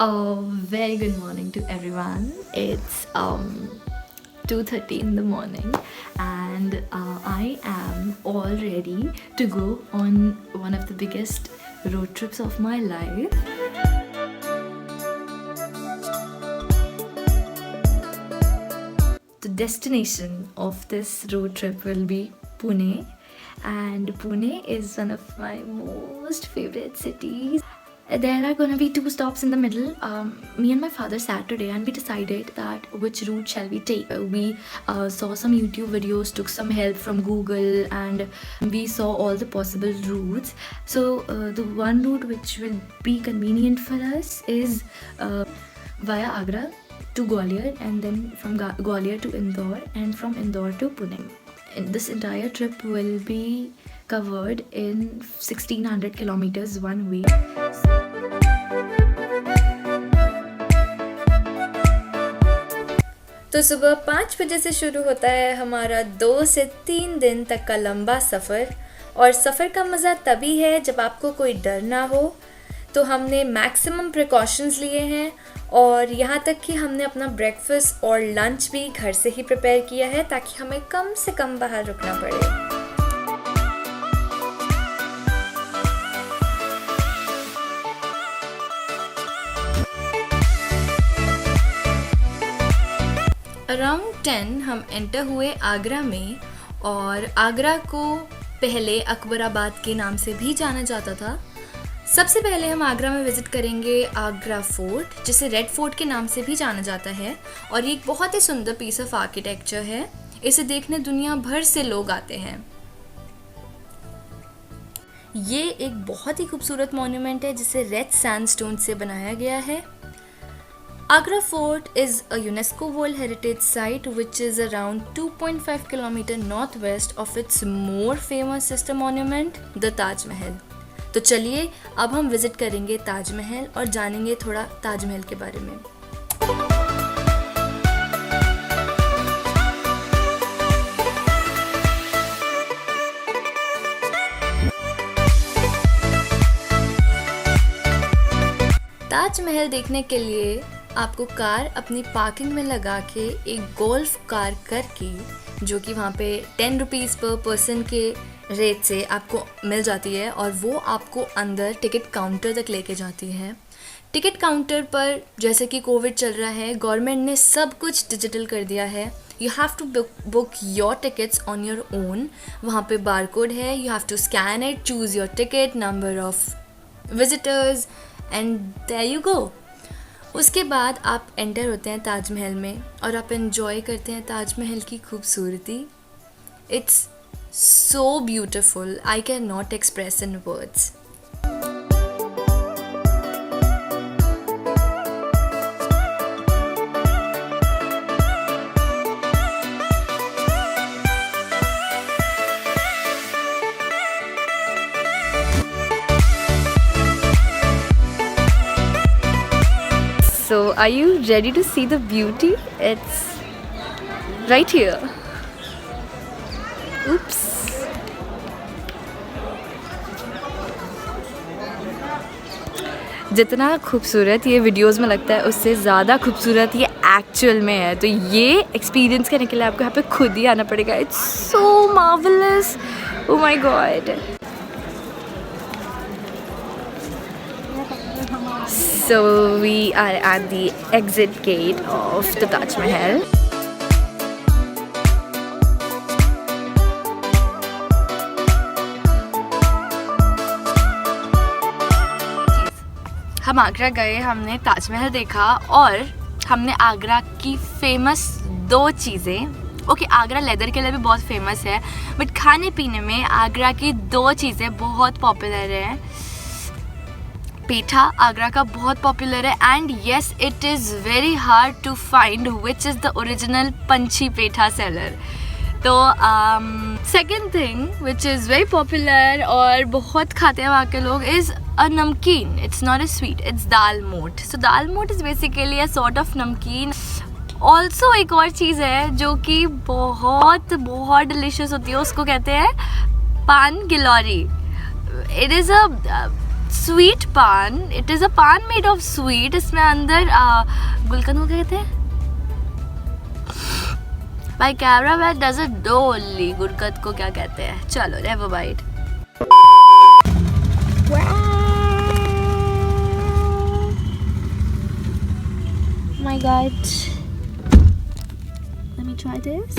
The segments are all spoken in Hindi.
A very good morning to everyone. It's 2:30 in the morning, and I am all ready to go on one of the biggest road trips of my life. The destination of this road trip will be Pune, and Pune is one of my most favorite cities. There are gonna be 2 stops in the middle. Me and my father sat today and we decided that which route shall we take. We saw some YouTube videos, took some help from Google, and we saw all the possible routes. So the one route which will be convenient for us is via Agra to Gwalior, and then from Gwalior to Indore, and from Indore to Pune. And this entire trip will be covered in 1600 kilometers one way. तो सुबह 5 बजे से शुरू होता है हमारा 2 से 3 दिन तक का लंबा सफ़र। और सफ़र का मज़ा तभी है जब आपको कोई डर ना हो। तो हमने मैक्सिमम प्रिकॉशंस लिए हैं, और यहाँ तक कि हमने अपना ब्रेकफास्ट और लंच भी घर से ही प्रिपेयर किया है ताकि हमें कम से कम बाहर रुकना पड़े। अराउंड 10 हम एंटर हुए आगरा में, और आगरा को पहले अकबराबाद के नाम से भी जाना जाता था। सबसे पहले हम आगरा में विज़िट करेंगे आगरा फोर्ट, जिसे रेड फोर्ट के नाम से भी जाना जाता है, और ये एक बहुत ही सुंदर पीस ऑफ आर्किटेक्चर है। इसे देखने दुनिया भर से लोग आते हैं। ये एक बहुत ही खूबसूरत मॉन्यूमेंट है जिसे रेड सैंडस्टोन से बनाया गया है। Agra Fort is a UNESCO World Heritage Site which is around 2.5 km northwest of its more famous sister monument, the Taj Mahal. तो चलिए अब हम विजिट करेंगे ताजमहल और जानेंगे थोड़ा ताजमहल के बारे में। ताजमहल देखने के लिए आपको कार अपनी पार्किंग में लगा के एक गोल्फ कार करके, जो कि वहाँ पे 10 रुपीज़ पर पर्सन के रेट से आपको मिल जाती है, और वो आपको अंदर टिकट काउंटर तक लेके जाती है। टिकट काउंटर पर जैसे कि कोविड चल रहा है, गवर्नमेंट ने सब कुछ डिजिटल कर दिया है। You have to book your tickets on your own. वहाँ पे बारकोड है, you have to scan it, choose your ticket, number of visitors, and there you go. उसके बाद आप एंटर होते हैं ताजमहल में, और आप एंजॉय करते हैं ताजमहल की खूबसूरती। It's so beautiful, I can not express in words. So, are you ready to see the beauty? It's right here. Oops. जितना खूबसूरत ये वीडियोस में लगता है, उससे ज़्यादा खूबसूरत ये एक्चुअल में है। तो ये एक्सपीरियंस करने के लिए आपको यहाँ पे खुद ही आना पड़ेगा। It's so marvellous, oh my God. So we are at the exit gate of the Taj Mahal. हम आगरा गए, हमने ताजमहल देखा, और हमने आगरा की फेमस 2 चीज़ें, ओके आगरा लेदर के लिए भी बहुत फेमस है, बट खाने पीने में आगरा की 2 चीज़ें बहुत पॉपुलर हैं। पेठा आगरा का बहुत पॉपुलर है, and yes it is very hard to find which is the original Panchhi petha seller. तो second thing which is very popular और बहुत खाते हैं वहाँ के लोग is a namkeen. It's not a sweet, it's dal moth. So dal moth is basically a sort of namkeen. Also एक और चीज़ है जो कि बहुत बहुत डिलीशियस होती है, उसको कहते हैं पान gilauri. It is a sweet पान. इट इज़ अ पान मेड ऑफ स्वीट. इसमें अंदर गुलकंद को क्या कहते हैं? भाई camera man doesn't know only gulkand को क्या कहते हैं. चलो never mind. My God. Let me try this.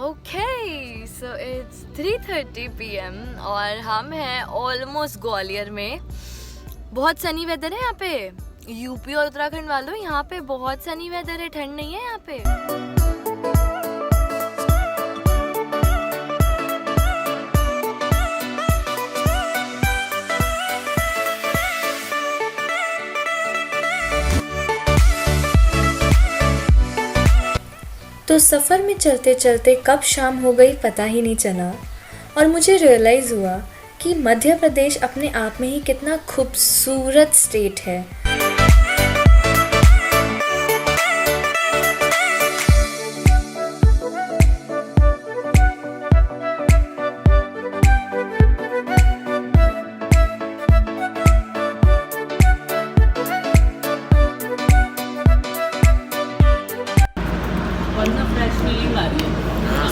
Okay, so it's 3:30 PM और हम हैं ऑलमोस्ट ग्वालियर में. बहुत सनी वेदर है यहाँ पे. यूपी और उत्तराखंड वालों, यहाँ पे बहुत सनी वेदर है, ठंड नहीं है यहाँ पे. तो सफ़र में चलते चलते कब शाम हो गई पता ही नहीं चला और मुझे रियलाइज़ हुआ कि मध्य प्रदेश अपने आप में ही कितना खूबसूरत स्टेट है.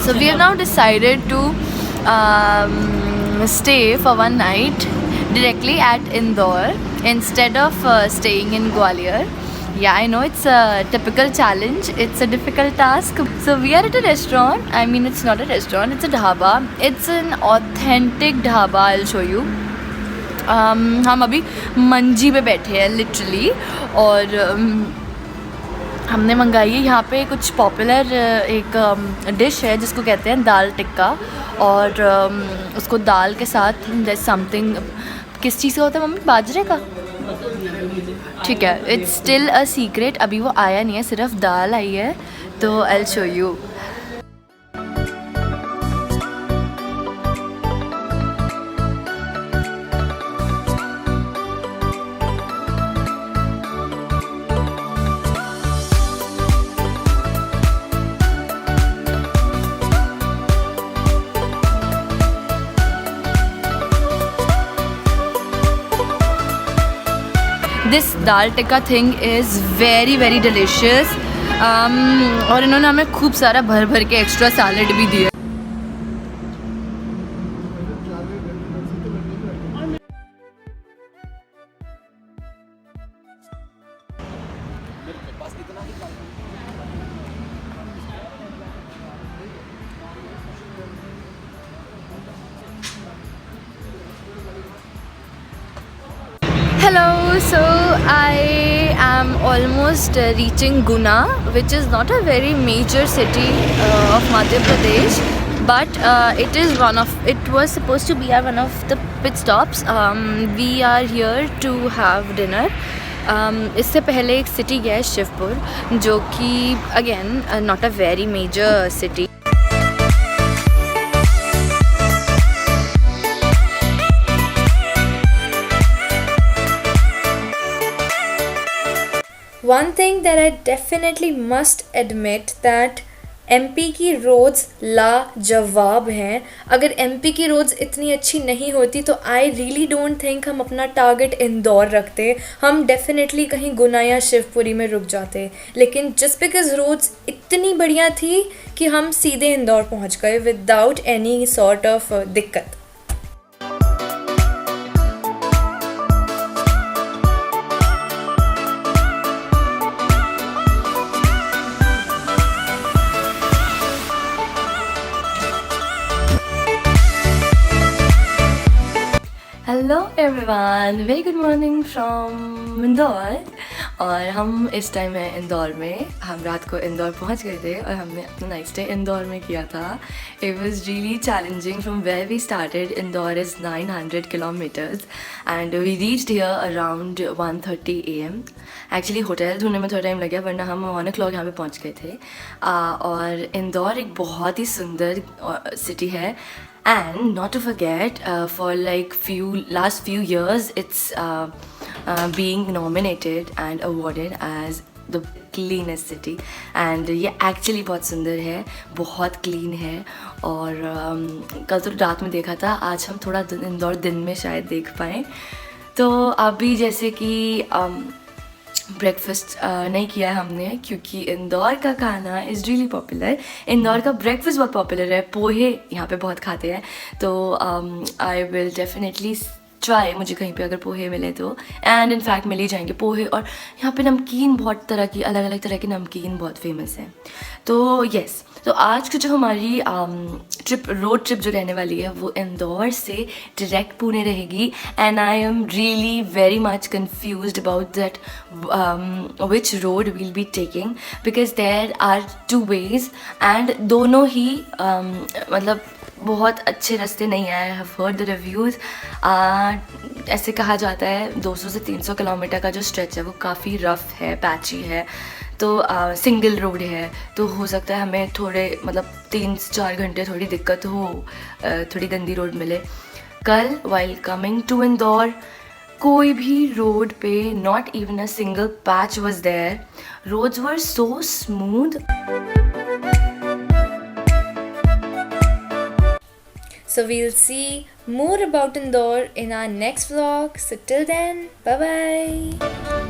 So we have now decided to stay for one night directly at Indore instead of staying in Gwalior. Yeah, I know it's a typical challenge. It's a difficult task. So we are at a restaurant. I mean, it's not a restaurant. It's a dhaba. It's an authentic dhaba. I'll show you. हम अभी मंजी पे बैठे हैं लिटरली और हमने मंगाई है. यहाँ पे कुछ पॉपुलर एक डिश है जिसको कहते हैं दाल टिक्का और उसको दाल के साथ समथिंग, किस चीज़ का होता है मम्मी? बाजरे का. ठीक है, इट्स स्टिल अ सीक्रेट. अभी वो आया नहीं है, सिर्फ दाल आई है. तो I will show you. This dal tikka thing is very very delicious. और इन्होंने हमें खूब सारा भर भर के एक्स्ट्रा सैलड भी दिया. Hello, so I am almost reaching Guna, which is not a very major city of Madhya Pradesh, but it was supposed to be one of the pit stops. We are here to have dinner. इससे पहले एक सिटी गया है शिवपुर, जो कि again not a very major city. One thing that I definitely must admit that MP की रोड्स लाजवाब हैं. अगर MP की रोड्स इतनी अच्छी नहीं होती तो आई रियली डोंट थिंक हम अपना टारगेट इंदौर रखते. हम डेफिनेटली कहीं गुना या शिवपुरी में रुक जाते. लेकिन जस्ट बिकॉज रोड्स इतनी बढ़िया थी कि हम सीधे इंदौर पहुंच गए विदाउट एनी सॉर्ट ऑफ दिक्कत. Hello everyone, very good morning from Indore. और हम इस टाइम है इंदौर में. हम रात को इंदौर पहुंच गए थे और हमने अपना नाइट स्टे इंदौर में किया था. It was really challenging. From where we started, Indore is 900 kilometres and we reached here around 1:30 AM. Actually hotel ढूंढने में थोड़ा टाइम लग गया, वरना हम 1 o'clock यहाँ पे पहुँच गए थे. और इंदौर एक बहुत ही सुंदर सिटी है. And not to forget, for like last few years, it's being nominated and awarded as the cleanest city and ये एक्चुअली बहुत सुंदर है, बहुत क्लीन है। और कल तो रात में देखा था, आज हम थोड़ा इंदौर दिन में शायद देख पाएँ। तो अभी जैसे कि ब्रेकफास्ट नहीं किया है हमने, क्योंकि इंदौर का खाना इज़ रियली पॉपुलर। इंदौर का ब्रेकफास्ट बहुत पॉपुलर है, पोहे यहाँ पे बहुत खाते हैं। तो आई विल डेफिनेटली ट्राई, मुझे कहीं पे अगर पोहे मिले तो, एंड इनफैक्ट मिल ही जाएंगे पोहे। और यहाँ पे नमकीन बहुत तरह की, अलग अलग तरह की नमकीन बहुत फेमस है। तो यस, तो आज की जो हमारी रोड ट्रिप जो रहने वाली है वो इंदौर से डायरेक्ट पुणे रहेगी। And I am really very much confused about that which road will be taking, because there are 2 ways and दोनों ही मतलब बहुत अच्छे रास्ते नहीं आए। Have heard the reviews. ऐसे कहा जाता है 200 से 300 किलोमीटर का जो स्ट्रेच है वो काफ़ी रफ़ है, पैची है। तो सिंगल रोड है, तो हो सकता है हमें थोड़े मतलब 3 से 4 घंटे थोड़ी दिक्कत हो, थोड़ी गंदी रोड मिले। कल वाइल कमिंग टू इंदौर कोई भी रोड पे not even a single patch was there. Roads were so smooth. So we'll see more about Indore in our next vlog. So till then, bye bye.